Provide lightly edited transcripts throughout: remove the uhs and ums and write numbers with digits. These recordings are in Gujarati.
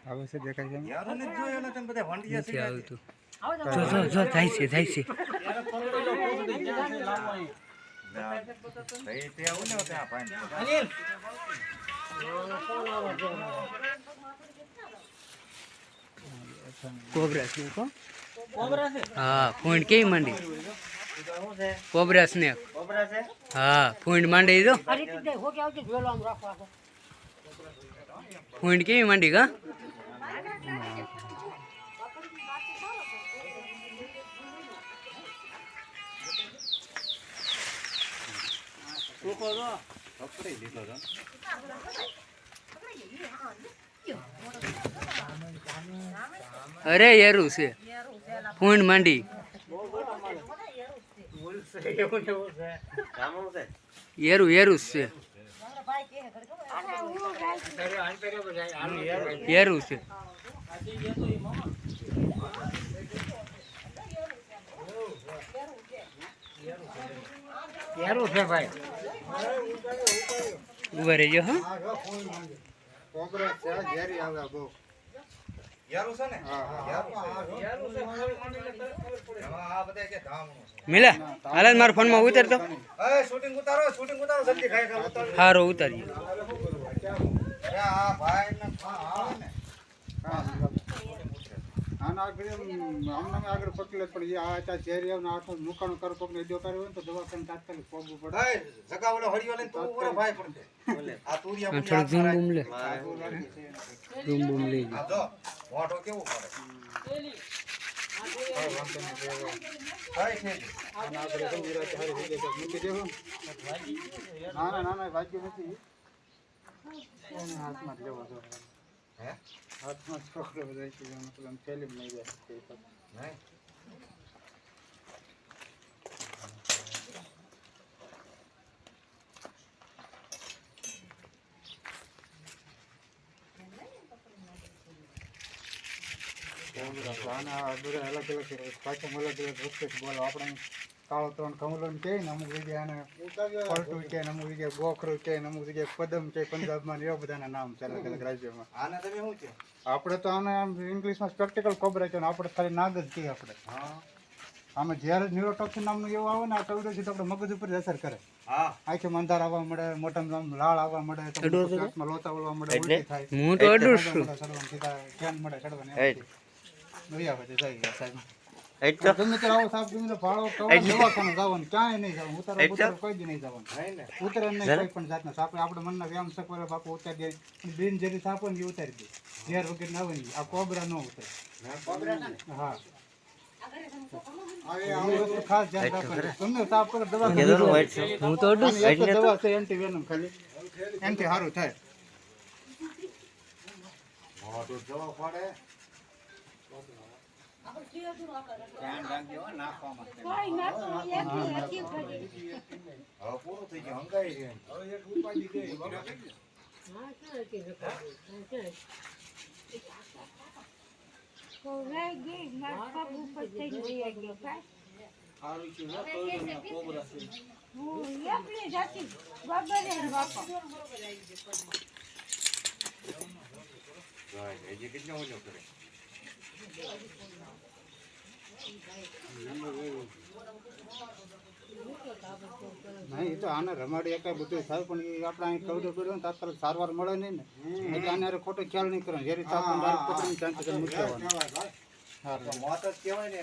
આવે છે દેખાય છે જાય છે કોબરા છે હા ફૂંડ કેવી માંડી કોબરા સ્નેક હા ફૂંડ માંડી દો ફૂંડ કેવી માંડી કા અરે યારું છે ફૂંડ માંડી યેરું યેરું છે યેરું છે યેરું છે ભાઈ ઉભા રહેજો હા કોબરા છે ઘેરી આવે બહુ યારું છે ને મિલા હાલ મારા ફોન માં ઉતાર તો શૂટિંગ ઉતારો જલ્દી ખાઈ હારો ઉતારીએ આગળ પકડે પણ આ ઝેરી આવે આખો મુકાણું કરો કોક ને કર્યો હોય તો દવાખાને તાત્કાલિક પગવું પડે જગાવડો હળિયો લઈને તો પૂરા ભાઈ પડે આ તુરિયા થોડું ઝૂમ બૂમ લે આ જો વાટો કેવો પડે ના વાગ્યું નથી હાથમાં લેવો છો હાથમાં છોકરો જાય છે મતલબ ફેલી નહીં જાય બધા અલગ અલગ પાછળ અલગ અલગ વસ્તુ બોલો આપણે કાળો ત્રણ કમલો કહે ને અમુક જગ્યાએ પલટું કહે ને અમુક જગ્યાએ ગોખરું કહે ને અમુક જગ્યાએ પદમ છે પંજાબમાં એવા બધાના નામ છે અલગ અલગ રાજ્યોમાં આના તમે શું છે આપણે તો આને આમ ઇંગ્લિશમાં સ્પેક્ટિકલ કોબરા છે ને આપણે ખાલી નાગ જ કહીએ આપણે આમાં જ્યારે ન્યુરોટોક્સિન નામનું એવું આવે ને આ ટવડો છે તો આપણે મગજ ઉપર અસર કરે આંખે મંદાર આવવા મળે મોટામાં લાળ આવવા મળે લોચા વળવા મળે ઉલટી થાય ધ્યાન મળે ચડવાને ગમે ત્યારે આવો સાહેબ ગમે ભાડો દવાખાનું જવાનું ક્યાંય નહીં જવાનું ઉતારો કોઈ દી નહીં જવાનું ઉતરે નહીં કોઈ પણ જાતના સાપ આપણે મનના વ્યાયામ શકવા બાપુ ઉતારી દે બિન જેરી સાપ ને ઉતારી દે ઝેર વગર ના આવે આ કોબરા ન ઉતરે હા ખાસ ધ્યાન રાખવાનું તમને સાપ કરો દવા છે એન્ટી વેનમ ખાલી એન્ટી સારું થાય દવા પડે ધ્યાન રાખજો નાખવામાં પૂરું થઈ ગયું હંગાઈ હવે એક ઉપાડી ગઈ નહીં તો આને રમાડી એકાય બધું થાય પણ એ આપણે અહીં કવડો કર્યો ને તાત્કાલિક સારવાર મળે નહીં ને એટલે આને ખોટો ખ્યાલ નહીં કરવાનો જેરી તાપ પકડીને ચાંચી કરી મૂકી દેવાનું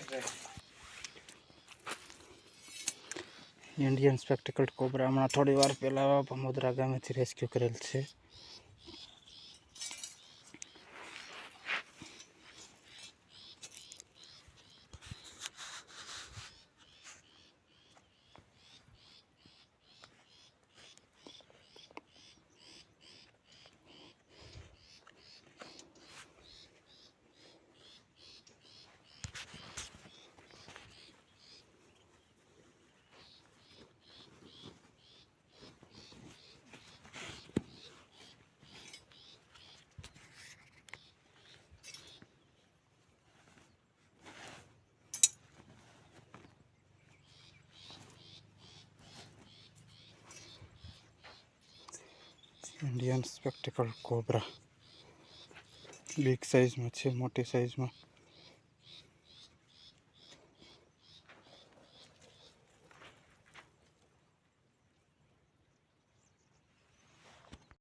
ઇન્ડિયન સ્પેક્ટિકલ કોબરા હમણાં થોડી વાર પહેલાં ભમોદરા ગામેથી રેસ્ક્યુ કરેલ છે ઇન્ડિયન સ્પેક્ટિકલ કોબરા બિગ સાઇઝમાં છે, મોટી સાઇઝમાં